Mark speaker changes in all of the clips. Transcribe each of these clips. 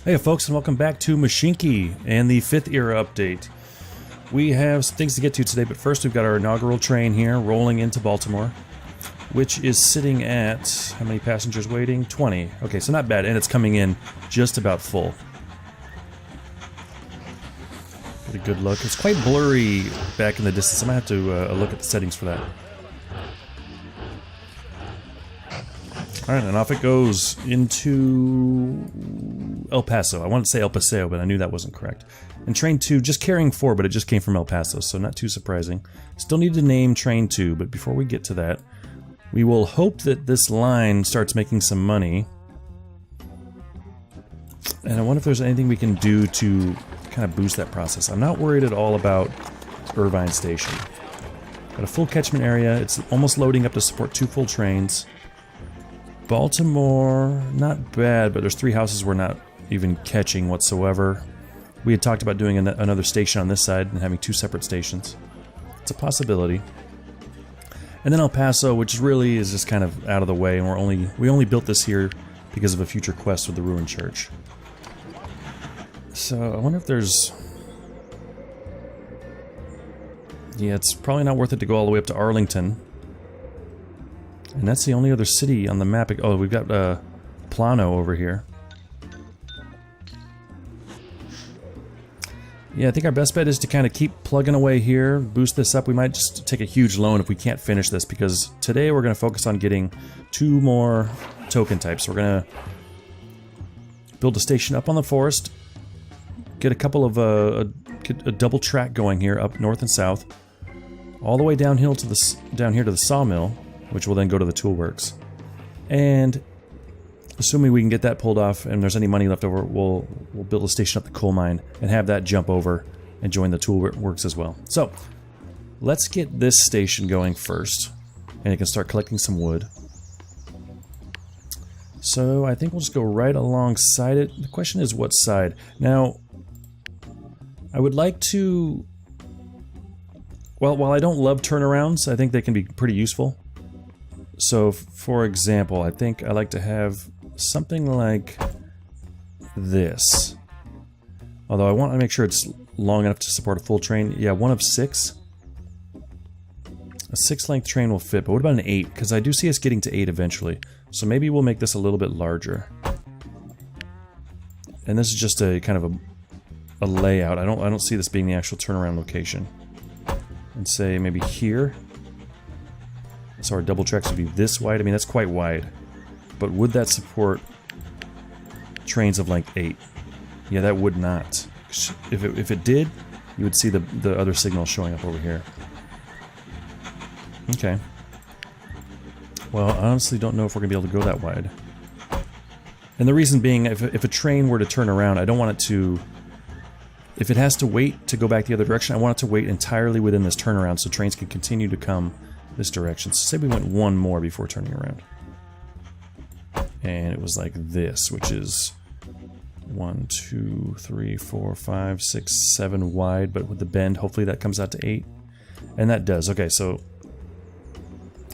Speaker 1: Hey folks, and welcome back to Mashinky and the 5th era update. We have some things to get to today, but first we've got our inaugural train here rolling into Baltimore, which is sitting at, how many passengers waiting? 20. Okay, so not bad, and it's coming in just about full. Get a good look. It's quite blurry back in the distance. I'm gonna have to look at the settings for that. Alright, and off it goes into El Paso. I wanted to say El Paseo, but I knew that wasn't correct. And Train 2, just carrying 4, but it just came from El Paso, so not too surprising. Still need to name Train 2, but before we get to that, we will hope that this line starts making some money. And I wonder if there's anything we can do to kind of boost that process. I'm not worried at all about Irvine Station. Got a full catchment area. It's almost loading up to support 2 full trains. Baltimore, not bad, but there's 3 houses we're not even catching whatsoever. We had talked about doing another station on this side and having 2 separate stations. It's a possibility. And then El Paso, which really is just kind of out of the way, and we only built this here because of a future quest with the ruined church. So I wonder if there's... Yeah, it's probably not worth it to go all the way up to Arlington. And that's the only other city on the map. Oh, we've got Plano over here. Yeah, I think our best bet is to kind of keep plugging away here, boost this up. We might just take a huge loan if we can't finish this, because today we're going to focus on getting 2 more token types. We're going to build a station up on the forest, get a couple of get a double track going here up north and south, all the way downhill to down here to the sawmill, which will then go to the toolworks. And assuming we can get that pulled off and there's any money left over, we'll build a station up the coal mine and have that jump over and join the toolworks as well. So let's get this station going first, and it can start collecting some wood. So I think we'll just go right alongside it. The question is what side. Now, I would like to... Well, while I don't love turnarounds, I think they can be pretty useful. So, for example, I think I like to have something like this. Although I want to make sure it's long enough to support a full train. Yeah, 1 of 6. A 6-length train will fit, but what about an 8? Because I do see us getting to 8 eventually. So maybe we'll make this a little bit larger. And this is just a kind of a layout. I don't see this being the actual turnaround location. And say maybe here. So our double tracks would be this wide. I mean, that's quite wide. But would that support trains of length 8? Yeah, that would not. If it did, you would see the other signal showing up over here. Okay. Well, I honestly don't know if we're going to be able to go that wide. And the reason being, if a train were to turn around, I don't want it to... If it has to wait to go back the other direction, I want it to wait entirely within this turnaround so trains can continue to come this direction. So say we went 1 more before turning around. And it was like this, which is 1, 2, 3, 4, 5, 6, 7 wide, but with the bend, hopefully that comes out to 8. And that does. Okay, so...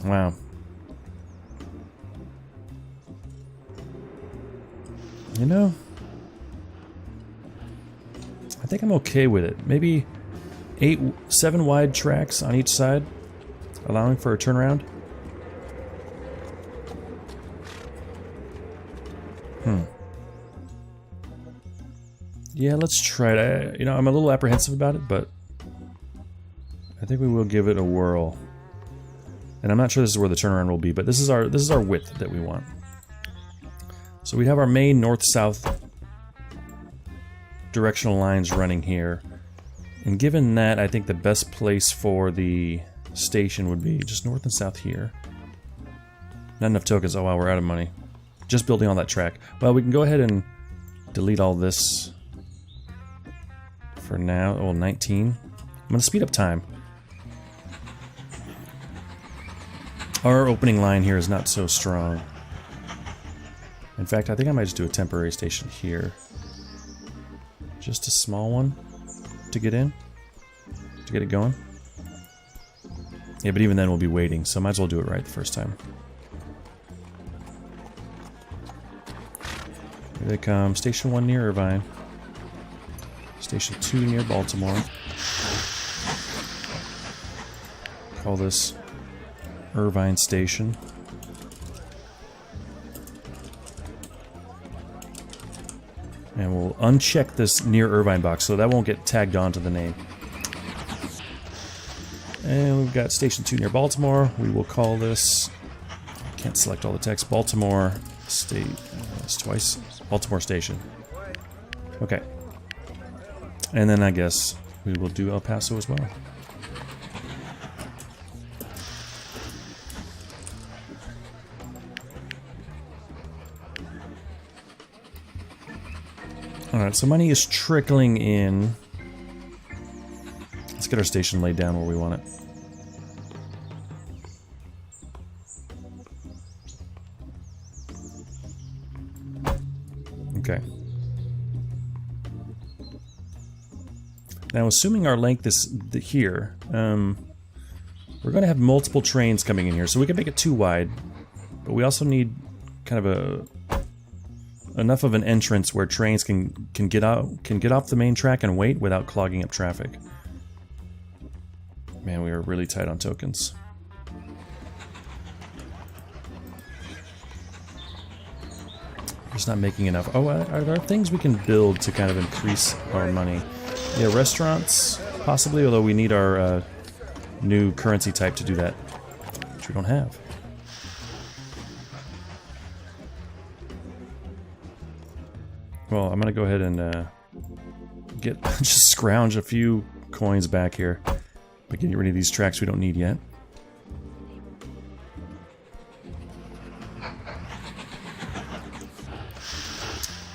Speaker 1: Wow. You know... I think I'm okay with it. Maybe 7 wide tracks on each side, allowing for a turnaround. Yeah, let's try it. You know, I'm a little apprehensive about it, but I think we will give it a whirl. And I'm not sure this is where the turnaround will be, but this is our width that we want. So we have our main north-south directional lines running here. And given that, I think the best place for the station would be just north and south here. Not enough tokens. Oh wow, we're out of money. Just building on that track. Well, we can go ahead and delete all this for now. Oh, 19. I'm going to speed up time. Our opening line here is not so strong. In fact, I think I might just do a temporary station here. Just a small one to get in, to get it going. Yeah, but even then we'll be waiting, so might as well do it right the first time. Here they come. Station 1 near Irvine. Station 2 near Baltimore. Call this Irvine Station. And we'll uncheck this near Irvine box so that won't get tagged onto the name. And we've got Station 2 near Baltimore. We will call this... Can't select all the text. Baltimore State... It's twice. Baltimore Station. Okay. And then I guess we will do El Paso as well. Alright, so money is trickling in. Let's get our station laid down where we want it. Okay. Now, assuming our length is here, we're going to have multiple trains coming in here, so we can make it too wide, but we also need kind of enough of an entrance where trains can get off the main track and wait without clogging up traffic. Man, we are really tight on tokens. Just not making enough. Oh, are there things we can build to kind of increase our money? Yeah, restaurants, possibly, although we need our new currency type to do that, which we don't have. Well, I'm gonna go ahead and just scrounge a few coins back here by getting rid of these tracks we don't need yet.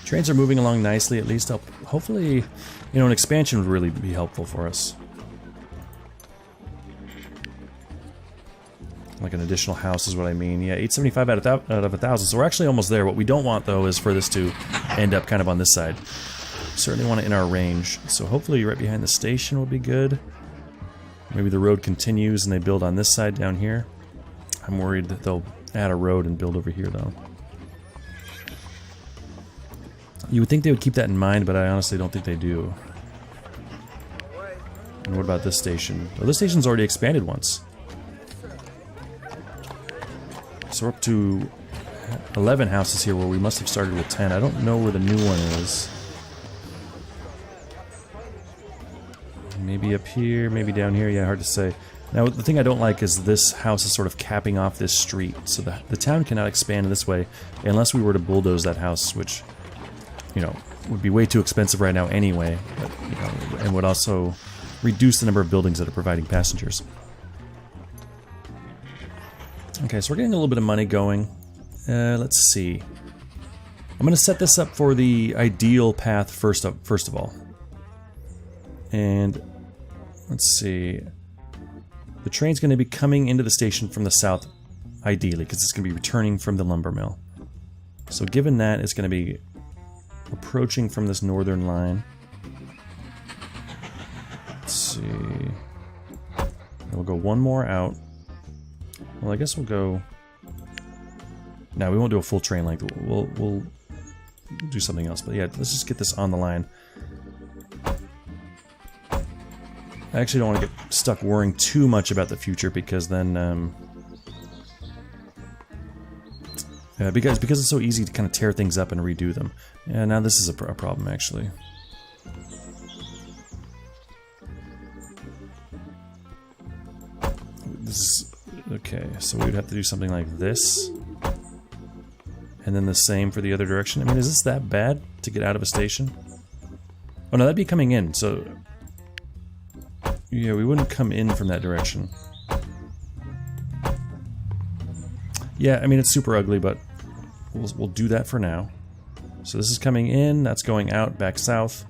Speaker 1: Trains are moving along nicely, at least. Hopefully, you know, an expansion would really be helpful for us. Like an additional house is what I mean. Yeah, 875 out of 1,000. So we're actually almost there. What we don't want, though, is for this to end up kind of on this side. Certainly want it in our range. So hopefully right behind the station will be good. Maybe the road continues and they build on this side down here. I'm worried that they'll add a road and build over here, though. You would think they would keep that in mind, but I honestly don't think they do. And what about this station? Well, this station's already expanded once. So we're up to 11 houses here where we must have started with 10. I don't know where the new one is. Maybe up here, maybe down here. Yeah, hard to say. Now, the thing I don't like is this house is sort of capping off this street. So the town cannot expand this way unless we were to bulldoze that house, which, you know, would be way too expensive right now anyway. But, you know, and would also reduce the number of buildings that are providing passengers. Okay, so we're getting a little bit of money going. Let's see. I'm going to set this up for the ideal path first of all. And let's see. The train's going to be coming into the station from the south, ideally, because it's going to be returning from the lumber mill. So given that, it's going to be approaching from this northern line. Let's see. And we'll go one more out. Well, I guess we'll go... No, we won't do a full train length. We'll do something else. But yeah, let's just get this on the line. I actually don't want to get stuck worrying too much about the future because then... because it's so easy to kind of tear things up and redo them. Yeah, now this is a problem, actually. This is... Okay, so we would have to do something like this. And then the same for the other direction. I mean, is this that bad to get out of a station? Oh no, that'd be coming in, so... Yeah, we wouldn't come in from that direction. Yeah, I mean, it's super ugly, but we'll do that for now. So this is coming in, that's going out, back south.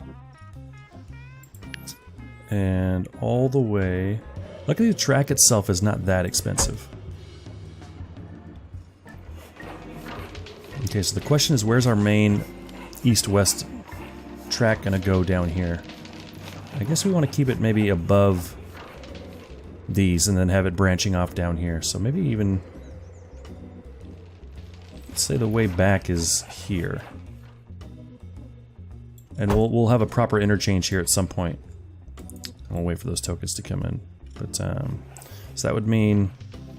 Speaker 1: And all the way... Luckily the track itself is not that expensive. Okay, so the question is, where's our main east-west track gonna go down here? I guess we want to keep it maybe above these and then have it branching off down here. So maybe even... Let's say the way back is here. And we'll have a proper interchange here at some point. We'll wait for those tokens to come in. But so that would mean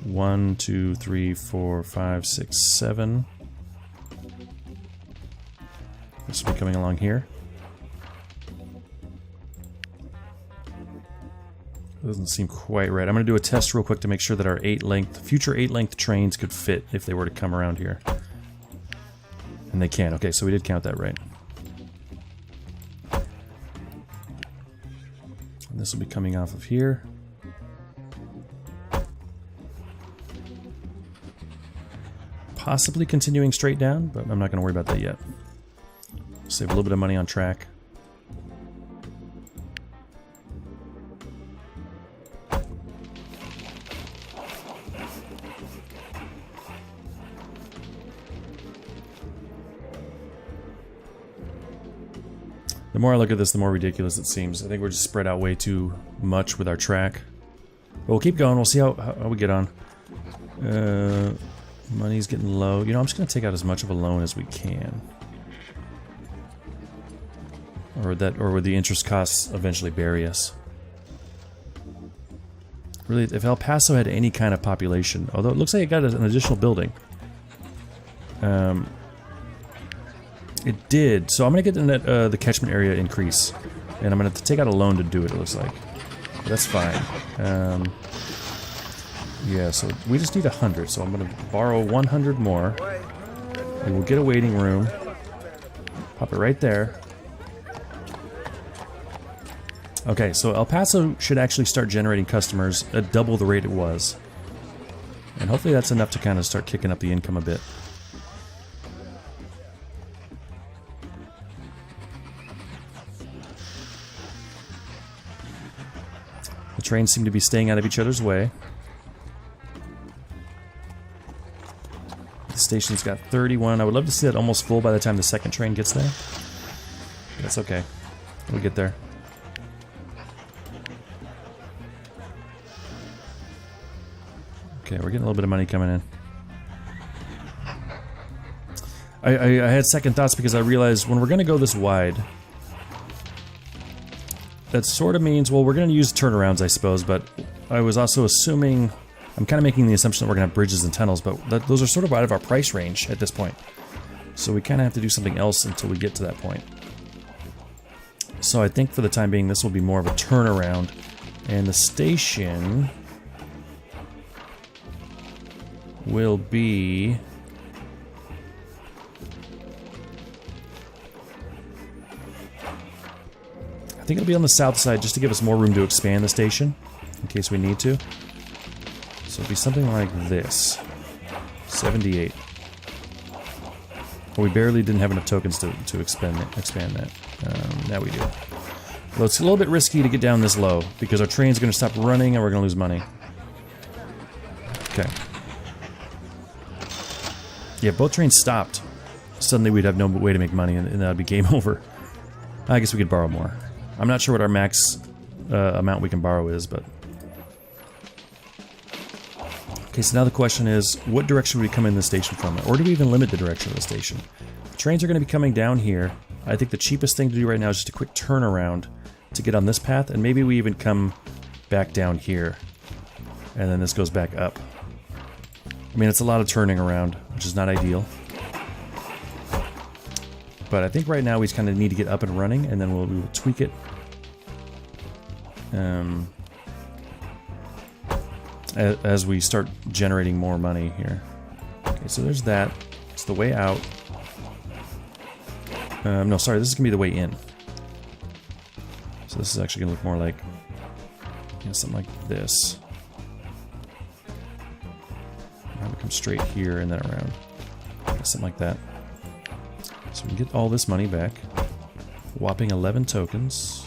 Speaker 1: 1, 2, 3, 4, 5, 6, 7. This will be coming along here. Doesn't seem quite right. I'm going to do a test real quick to make sure that our future 8-length trains could fit if they were to come around here. And they can. Okay, so we did count that right. And this will be coming off of here. Possibly continuing straight down, but I'm not going to worry about that yet. Save a little bit of money on track. The more I look at this, the more ridiculous it seems. I think we're just spread out way too much with our track. But we'll keep going. We'll see how we get on. Money's getting low. You know, I'm just going to take out as much of a loan as we can. Or would the interest costs eventually bury us? Really, if El Paso had any kind of population, although it looks like it got an additional building. It did, so I'm going to get the catchment area increase. And I'm going to have to take out a loan to do it, it looks like. But that's fine. Yeah, so we just need 100, so I'm going to borrow 100 more. And we'll get a waiting room. Pop it right there. Okay, so El Paso should actually start generating customers at double the rate it was. And hopefully that's enough to kind of start kicking up the income a bit. The trains seem to be staying out of each other's way. The station's got 31. I would love to see that almost full by the time the second train gets there. That's okay. We'll get there. Okay, we're getting a little bit of money coming in. I had second thoughts because I realized when we're going to go this wide, that sort of means, well, we're going to use turnarounds, I suppose, but I was also assuming, I'm kind of making the assumption that we're going to have bridges and tunnels, but those are sort of out of our price range at this point. So we kind of have to do something else until we get to that point. So I think for the time being, this will be more of a turnaround. And the station will be... I think it'll be on the south side just to give us more room to expand the station in case we need to. So it'll be something like this. 78. Well, we barely didn't have enough tokens to expand that. Now we do. Well, it's a little bit risky to get down this low because our train's going to stop running and we're going to lose money. Okay. Yeah, both trains stopped. Suddenly we'd have no way to make money and that would be game over. I guess we could borrow more. I'm not sure what our max amount we can borrow is, but... Okay, so now the question is, what direction would we come in the station from? Or do we even limit the direction of the station? The trains are going to be coming down here. I think the cheapest thing to do right now is just a quick turnaround to get on this path, and maybe we even come back down here. And then this goes back up. I mean, it's a lot of turning around, which is not ideal. But I think right now we just kind of need to get up and running, and then we will tweak it. As we start generating more money here. Okay, so there's that. It's the way out. No, sorry, this is going to be the way in. So this is actually going to look more like, you know, something like this. Have it come straight here and then around. Okay, something like that. So we can get all this money back. Whopping 11 tokens.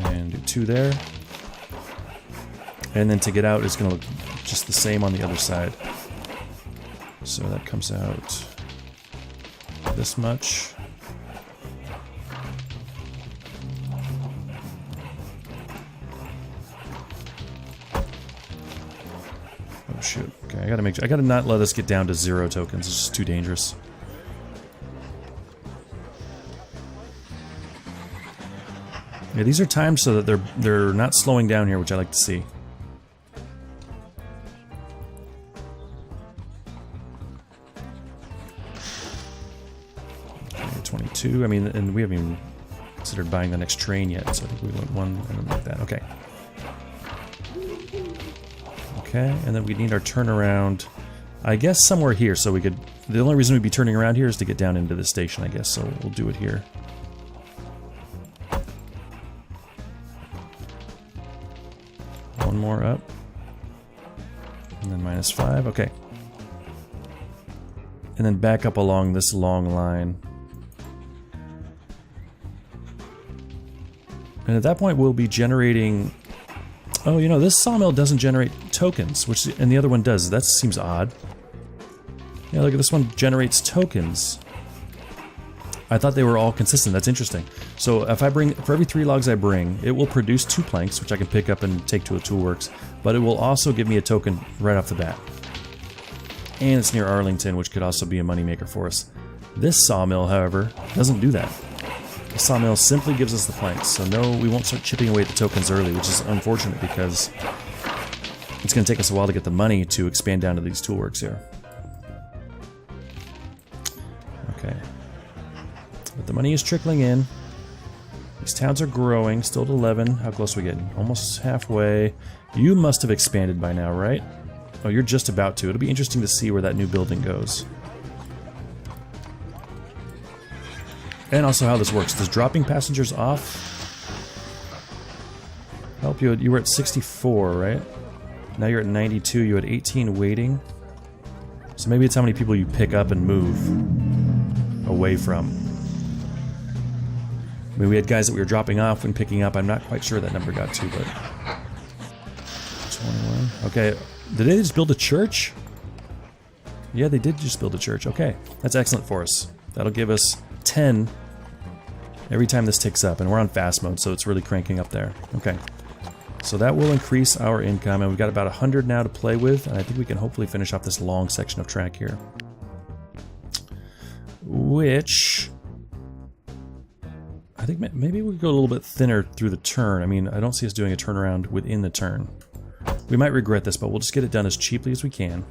Speaker 1: And do 2 there. And then to get out, it's going to look just the same on the other side. So that comes out this much. Oh shoot. Okay, I gotta not let us get down to 0 tokens. It's just too dangerous. Yeah, these are timed so that they're not slowing down here, which I like to see. Okay, 22. I mean, and we haven't even considered buying the next train yet, so I think we went one and like that. Okay. Okay, and then we need our turnaround, I guess somewhere here, so we could... The only reason we'd be turning around here is to get down into the station, I guess, so we'll do it here. One more up. And then -5, okay. And then back up along this long line. And at that point we'll be generating... Oh, you know, this sawmill doesn't generate tokens, and the other one does. That seems odd. Yeah, look at this one generates tokens. I thought they were all consistent. That's interesting. So if I bring, for every 3 logs I bring, it will produce 2 planks, which I can pick up and take to a toolworks, but it will also give me a token right off the bat. And it's near Arlington, which could also be a moneymaker for us. This sawmill, however, doesn't do that. The sawmill simply gives us the planks, so no, we won't start chipping away at the tokens early, which is unfortunate because it's going to take us a while to get the money to expand down to these toolworks here. Okay. But the money is trickling in. These towns are growing, still at 11. How close are we getting? Almost halfway. You must have expanded by now, right? Oh, you're just about to. It'll be interesting to see where that new building goes. And also how this works. Does dropping passengers off help you? You were at 64, right? Now you're at 92. You had 18 waiting. So maybe it's how many people you pick up and move away from. I mean, we had guys that we were dropping off and picking up. I'm not quite sure that number got to, but... 21. Okay. Did they just build a church? Yeah, they did just build a church. Okay. That's excellent for us. That'll give us 10 every time this ticks up, and we're on fast mode, so it's really cranking up there. Okay, so that will increase our income, and we've got about 100 now to play with, and I think we can hopefully finish off this long section of track here, which I think maybe we could go a little bit thinner through the turn. I mean, I don't see us doing a turnaround within the turn. We might regret this, but we'll just get it done as cheaply as we can,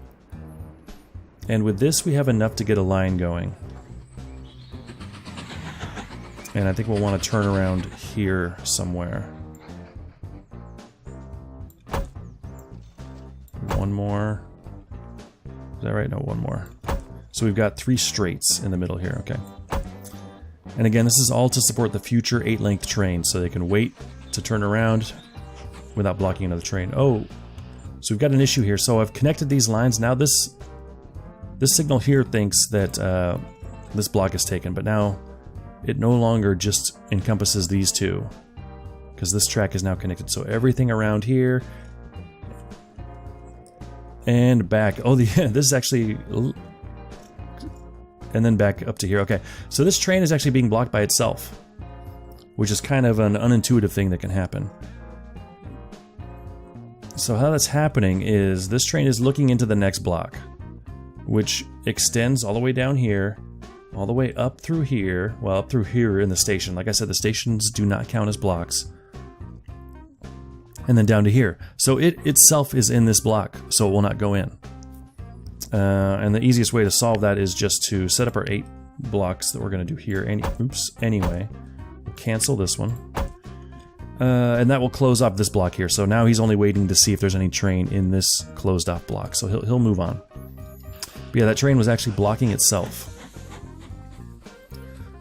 Speaker 1: and with this we have enough to get a line going. And I think we'll want to turn around here somewhere. One more. Is that right? No, one more. So we've got 3 straights in the middle here, okay. And again, this is all to support the future 8-length train, so they can wait to turn around without blocking another train. Oh, so we've got an issue here. So I've connected these lines. Now this signal here thinks that this block is taken, but now it no longer just encompasses these 2, because this track is now connected. So everything around here and back. Oh, this is actually, and then back up to here. Okay, so this train is actually being blocked by itself, which is kind of an unintuitive thing that can happen. So how that's happening is this train is looking into the next block, which extends all the way down here, all the way up through here, well, up through here in the station. Like I said, the stations do not count as blocks. And then down to here. So it itself is in this block, so it will not go in. And the easiest way to solve that is just to set up our 8 blocks that we're going to do here. Anyway, we'll cancel this one. And that will close off this block here. So now he's only waiting to see if there's any train in this closed off block. So he'll move on. But yeah, that train was actually blocking itself,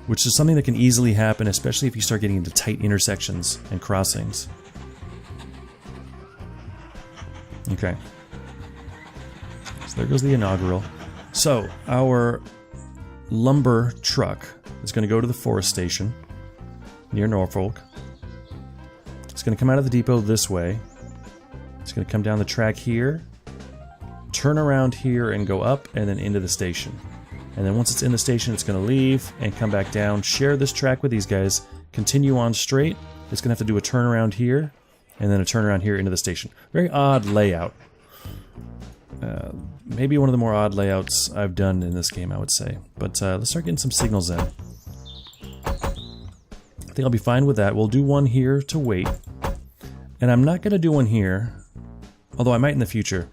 Speaker 1: which is something that can easily happen, especially if you start getting into tight intersections and crossings. Okay. So there goes the inaugural. So our lumber truck is going to go to the forest station near Norfolk. It's going to come out of the depot this way. It's going to come down the track here, turn around here and go up and then into the station. And then once it's in the station, it's going to leave and come back down, share this track with these guys, continue on straight. It's going to have to do a turnaround here, and then a turnaround here into the station. Very odd layout. Maybe one of the more odd layouts I've done in this game, I would say. But let's start getting some signals in. I think I'll be fine with that. We'll do one here to wait. And I'm not going to do one here, although I might in the future.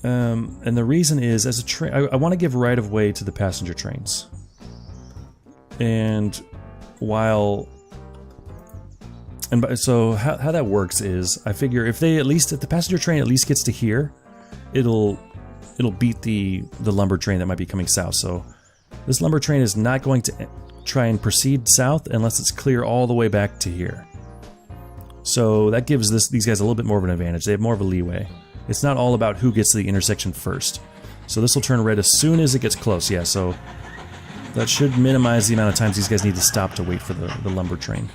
Speaker 1: And the reason is, as a train, I want to give right-of-way to the passenger trains. And while... so how that works is, I figure if the passenger train at least gets to here, it'll beat the lumber train that might be coming south. So this lumber train is not going to try and proceed south unless it's clear all the way back to here. So that gives these guys a little bit more of an advantage. They have more of a leeway. It's not all about who gets to the intersection first. So this will turn red as soon as it gets close. Yeah, so that should minimize the amount of times these guys need to stop to wait for the lumber train.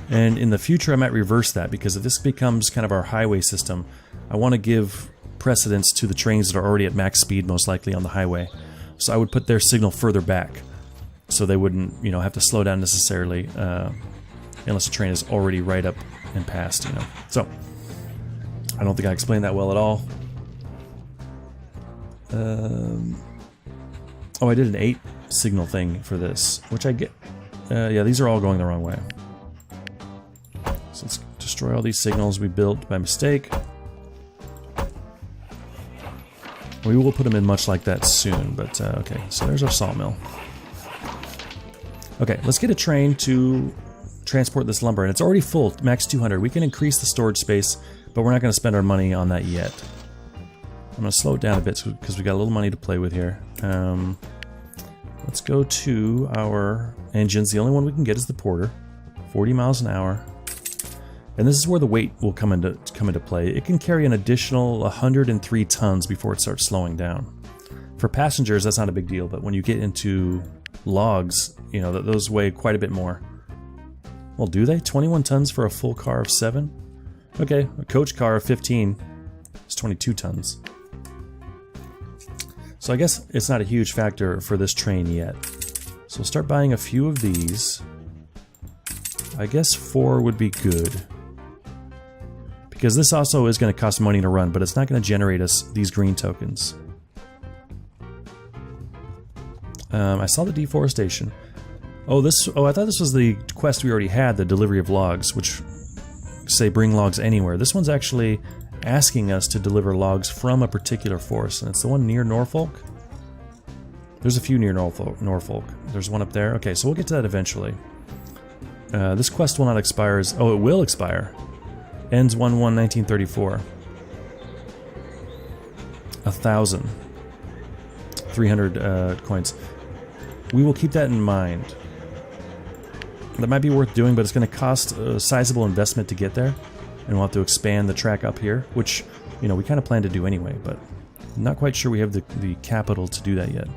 Speaker 1: And in the future I might reverse that, because if this becomes kind of our highway system, I want to give precedence to the trains that are already at max speed, most likely on the highway. So I would put their signal further back, so they wouldn't, have to slow down necessarily, unless the train is already right up and past, So, I don't think I explained that well at all. Oh, I did an 8 signal thing for this, which I get. Yeah, these are all going the wrong way. So let's destroy all these signals we built by mistake. We will put them in much like that soon, but okay, so there's our sawmill. Okay, let's get a train to transport this lumber, and it's already full, max 200. We can increase the storage space, but we're not going to spend our money on that yet. I'm going to slow it down a bit because we got a little money to play with here. Let's go to our engines. The only one we can get is the Porter, 40 miles an hour. And this is where the weight will come into play. It can carry an additional 103 tons before it starts slowing down. For passengers, that's not a big deal, but when you get into logs, those weigh quite a bit more. Well, do they? 21 tons for a full car of 7? Okay, a coach car of 15 is 22 tons. So I guess it's not a huge factor for this train yet. So we'll start buying a few of these. I guess 4 would be good, because this also is going to cost money to run, but it's not going to generate us these green tokens. I saw the deforestation. Oh, I thought this was the quest we already had, the delivery of logs, which say bring logs anywhere. This one's actually asking us to deliver logs from a particular forest, and it's the one near Norfolk. There's a few near Norfolk. There's one up there. Okay, so we'll get to that eventually. This quest will not expire. Oh, it will expire. Ends 1/1/1934. 1,000. 300 coins. We will keep that in mind. That might be worth doing, but it's going to cost a sizable investment to get there. And we'll have to expand the track up here, which, we kind of plan to do anyway, but I'm not quite sure we have the capital to do that yet.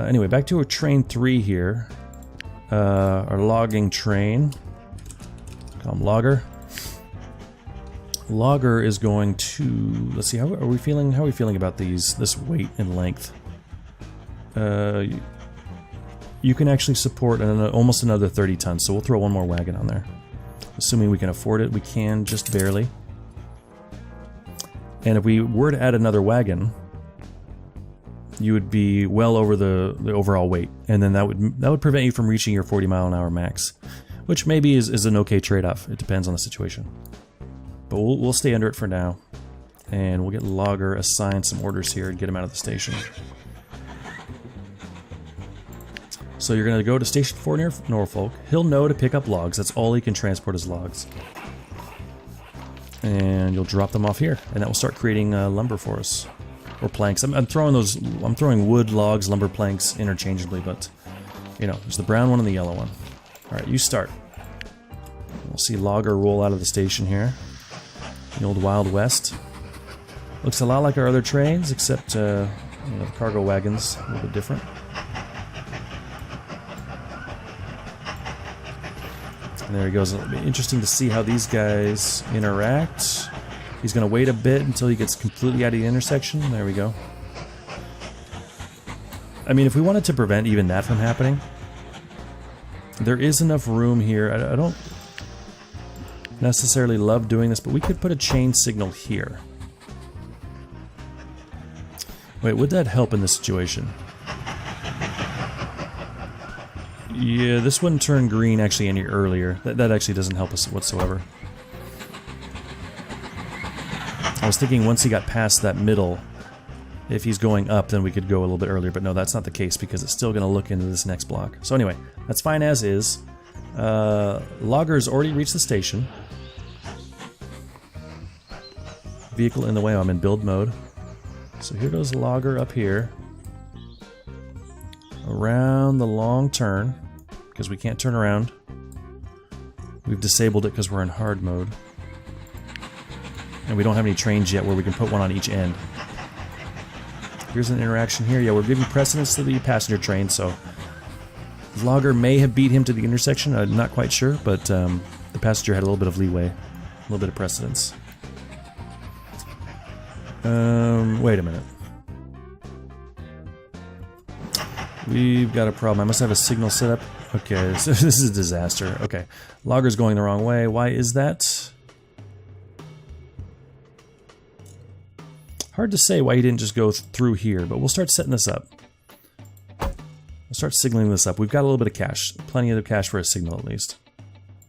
Speaker 1: Anyway, back to our train 3 here. Our logging train. Call him Logger. Logger is going to... Let's see, how are we feeling about this weight and length? You can actually support almost another 30 tons, so we'll throw one more wagon on there. Assuming we can afford it, we can just barely. And if we were to add another wagon, you would be well over the overall weight, and then that would prevent you from reaching your 40-mile-an-hour max, which maybe is an okay trade-off. It depends on the situation. But we'll stay under it for now, and we'll get Logger assigned some orders here and get him out of the station. So you're going to go to Station 4 near Norfolk. He'll know to pick up logs. That's all he can transport is logs. And you'll drop them off here, and that will start creating lumber for us. Or planks. I'm throwing wood, logs, lumber, planks interchangeably, but there's the brown one and the yellow one. Alright, you start. We'll see Logger roll out of the station here. The old Wild West. Looks a lot like our other trains, except the cargo wagon's a little bit different. And there he goes. It'll be interesting to see how these guys interact. He's going to wait a bit until he gets completely out of the intersection. There we go. I mean, if we wanted to prevent even that from happening, there is enough room here. I don't necessarily love doing this, but we could put a chain signal here. Wait, would that help in this situation? Yeah, this wouldn't turn green actually any earlier. That actually doesn't help us whatsoever. I was thinking once he got past that middle, if he's going up, then we could go a little bit earlier, but no, that's not the case because it's still going to look into this next block. So anyway, that's fine as is. Logger's already reached the station. Vehicle in the way. I'm in build mode. So here goes Logger up here. Around the long turn, because we can't turn around. We've disabled it because we're in hard mode. And we don't have any trains yet where we can put one on each end. Here's an interaction here. Yeah, we're giving precedence to the passenger train, so Logger may have beat him to the intersection. I'm not quite sure, but the passenger had a little bit of leeway, a little bit of precedence. Wait a minute. We've got a problem. I must have a signal set up. Okay, so this is a disaster. Okay, Logger's going the wrong way. Why is that? Hard to say why he didn't just go through here, but we'll start setting this up. We'll start signaling this up. We've got a little bit of cash. Plenty of cash for a signal, at least.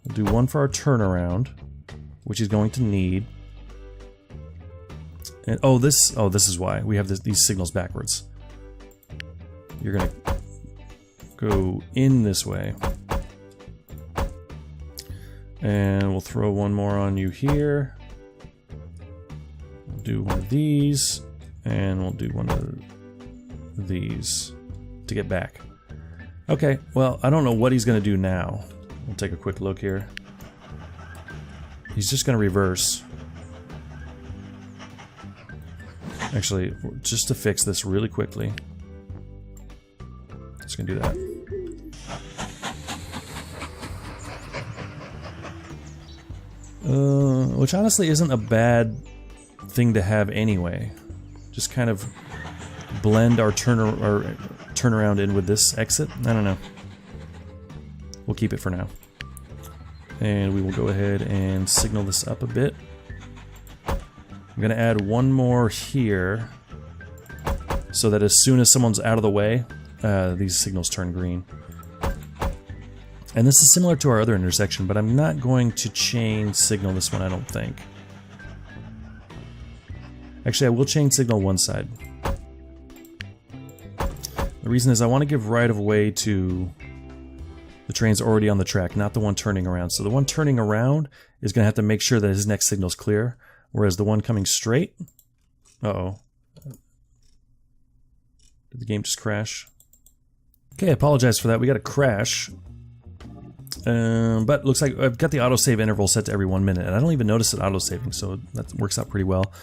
Speaker 1: We'll do one for our turnaround, which he's going to need. And this is why. We have these signals backwards. You're going to go in this way. And we'll throw one more on you here. We'll do one of these. And we'll do one of these to get back. Okay, well, I don't know what he's going to do now. We'll take a quick look here. He's just going to reverse. Actually, just to fix this really quickly. Just gonna do that. Which honestly isn't a bad thing to have anyway. Just kind of blend our turnaround in with this exit. I don't know. We'll keep it for now. And we will go ahead and signal this up a bit. I'm gonna add one more here so that as soon as someone's out of the way, these signals turn green. And this is similar to our other intersection, but I'm not going to chain signal this one, I don't think. Actually, I will chain signal one side. The reason is I want to give right of way to the trains already on the track, not the one turning around. So the one turning around is going to have to make sure that his next signal is clear, whereas the one coming straight... Uh-oh. Did the game just crash? Okay, I apologize for that. We got a crash. But looks like I've got the autosave interval set to every 1 minute, and I don't even notice it autosaving, so that works out pretty well.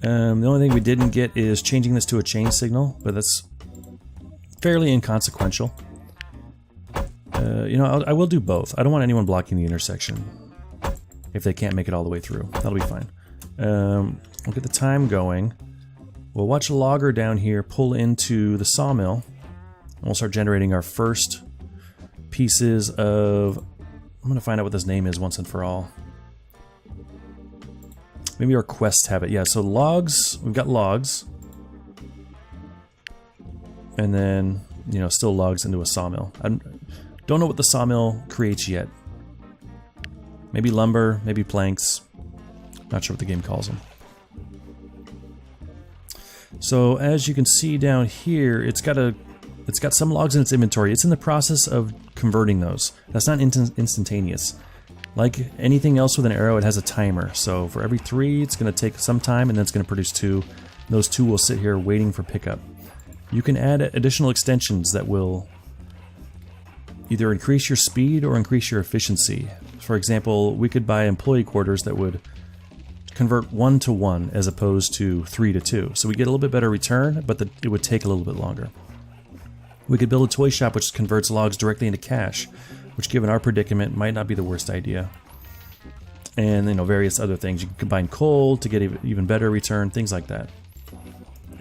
Speaker 1: The only thing we didn't get is changing this to a chain signal, but that's fairly inconsequential. You know, I will do both. I don't want anyone blocking the intersection if they can't make it all the way through. That'll be fine. We'll get the time going. We'll watch Logger down here pull into the sawmill, and we'll start generating our first pieces of... I'm going to find out what this name is once and for all. Maybe our quests have it. Yeah, so logs. We've got logs. And then, you know, still logs into a sawmill. I don't know what the sawmill creates yet. Maybe lumber, maybe planks. Not sure what the game calls them. So as you can see down here, it's got some logs in its inventory. It's in the process of converting those. That's not instantaneous. Like anything else with an arrow, it has a timer. So for every 3, it's going to take some time, and then it's going to produce 2. Those 2 will sit here waiting for pickup. You can add additional extensions that will either increase your speed or increase your efficiency. For example, we could buy employee quarters that would convert 1 to 1 as opposed to 3 to 2. So we get a little bit better return, but it would take a little bit longer. We could build a toy shop which converts logs directly into cash, which given our predicament might not be the worst idea. And, you know, various other things. You can combine coal to get even better return, things like that.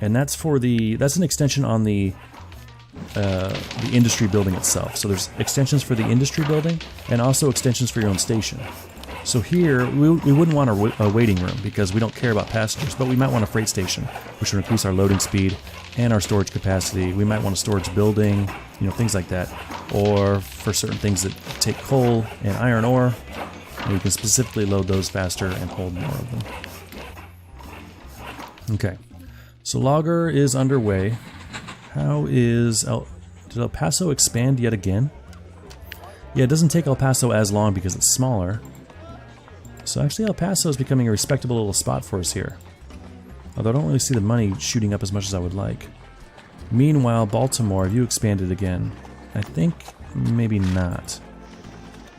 Speaker 1: And that's an extension on the industry building itself. So there's extensions for the industry building and also extensions for your own station. So here, we wouldn't want a waiting room because we don't care about passengers, but we might want a freight station, which would increase our loading speed and our storage capacity. We might want a storage building, you know, things like that. Or for certain things that take coal and iron ore, we can specifically load those faster and hold more of them. Okay, so Logger is underway. How is... did El Paso expand yet again? Yeah, it doesn't take El Paso as long because it's smaller. So actually El Paso is becoming a respectable little spot for us here. Although I don't really see the money shooting up as much as I would like. Meanwhile, Baltimore, have you expanded again? I think maybe not.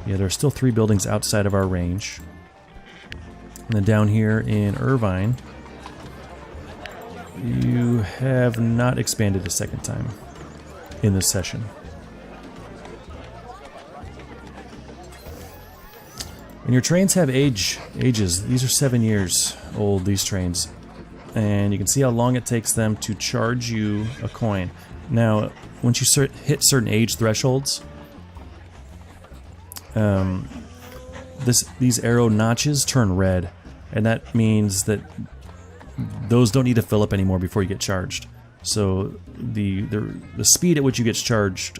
Speaker 1: Yeah, there are still 3 buildings outside of our range. And then down here in Irvine, you have not expanded a second time in this session. And your trains have ages. These are 7 years old, these trains. And you can see how long it takes them to charge you a coin. Now, once you hit certain age thresholds, these arrow notches turn red. And that means that those don't need to fill up anymore before you get charged. So the speed at which you get charged,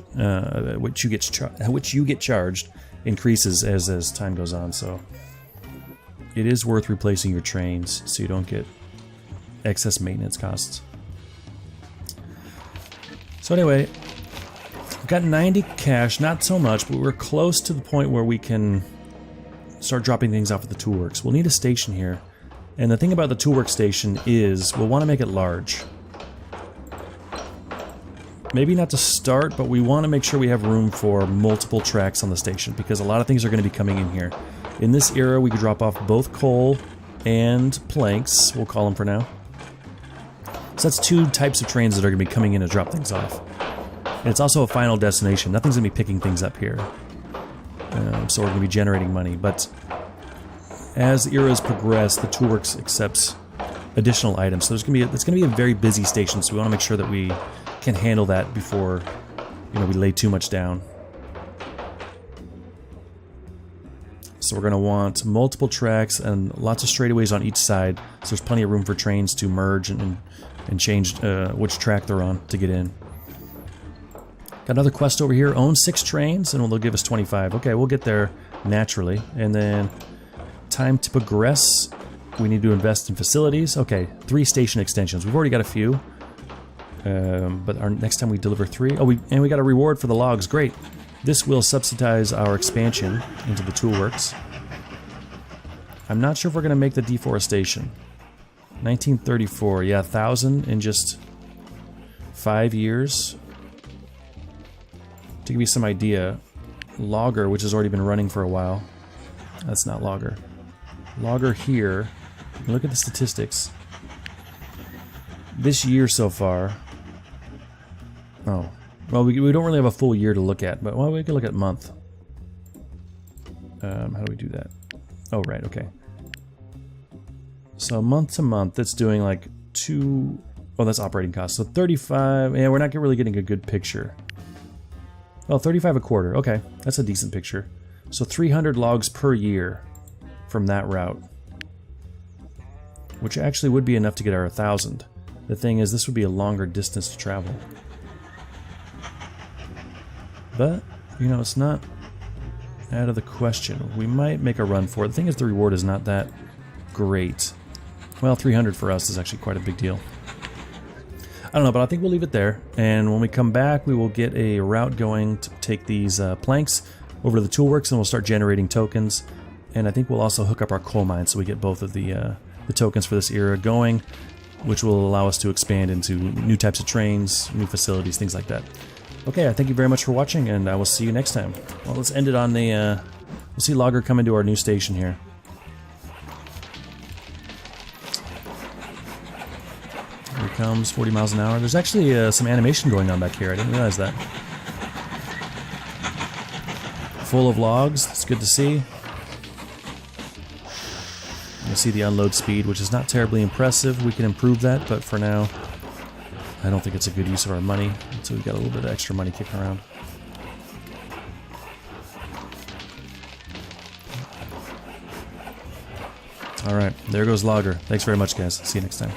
Speaker 1: which you get charged, increases as time goes on. So it is worth replacing your trains so you don't get excess maintenance costs. So anyway, we've got 90 cash, not so much, but we're close to the point where we can start dropping things off at the toolworks. We'll need a station here. And the thing about the toolwork station is we'll want to make it large. Maybe not to start, but we want to make sure we have room for multiple tracks on the station because a lot of things are going to be coming in here. In this era, we could drop off both coal and planks, we'll call them for now. So that's 2 types of trains that are going to be coming in to drop things off. And it's also a final destination. Nothing's going to be picking things up here. So we're going to be generating money. But as eras progress, the toolworks accepts additional items. So it's going to be a very busy station, so we want to make sure that we can handle that before, you know, we lay too much down. So we're going to want multiple tracks and lots of straightaways on each side, so there's plenty of room for trains to merge and change which track they're on to get in. Got another quest over here, own 6 trains, and they'll give us 25. Okay, we'll get there naturally. And then time to progress, we need to invest in facilities. Okay, 3 station extensions. We've already got a few. But our next time we deliver 3... Oh, we got a reward for the logs. Great. This will subsidize our expansion into the toolworks. I'm not sure if we're going to make the deforestation. 1934. Yeah, 1,000 in just 5 years. To give you some idea, Logger, which has already been running for a while... That's not Logger. Logger here... Look at the statistics. This year so far... Oh, well, we don't really have a full year to look at, but well, we can look at month. How do we do that? Oh, right, okay. So month to month, it's doing like 2... Oh, that's operating costs. So 35... Yeah, we're not really getting a good picture. Well, 35 a quarter. Okay, that's a decent picture. So 300 logs per year from that route. Which actually would be enough to get our 1,000. The thing is, this would be a longer distance to travel. But, you know, it's not out of the question. We might make a run for it. The thing is, the reward is not that great. Well, 300 for us is actually quite a big deal. I don't know, but I think we'll leave it there. And when we come back, we will get a route going to take these planks over to the toolworks, and we'll start generating tokens. And I think we'll also hook up our coal mine so we get both of the tokens for this era going, which will allow us to expand into new types of trains, new facilities, things like that. Okay, I thank you very much for watching, and I will see you next time. Well, let's end it on the... we'll see Logger come into our new station here. Here he comes, 40 miles an hour. There's actually some animation going on back here. I didn't realize that. Full of logs. It's good to see. You see the unload speed, which is not terribly impressive. We can improve that, but for now, I don't think it's a good use of our money. So we've got a little bit of extra money kicking around. All right, there goes Logger. Thanks very much, guys. See you next time.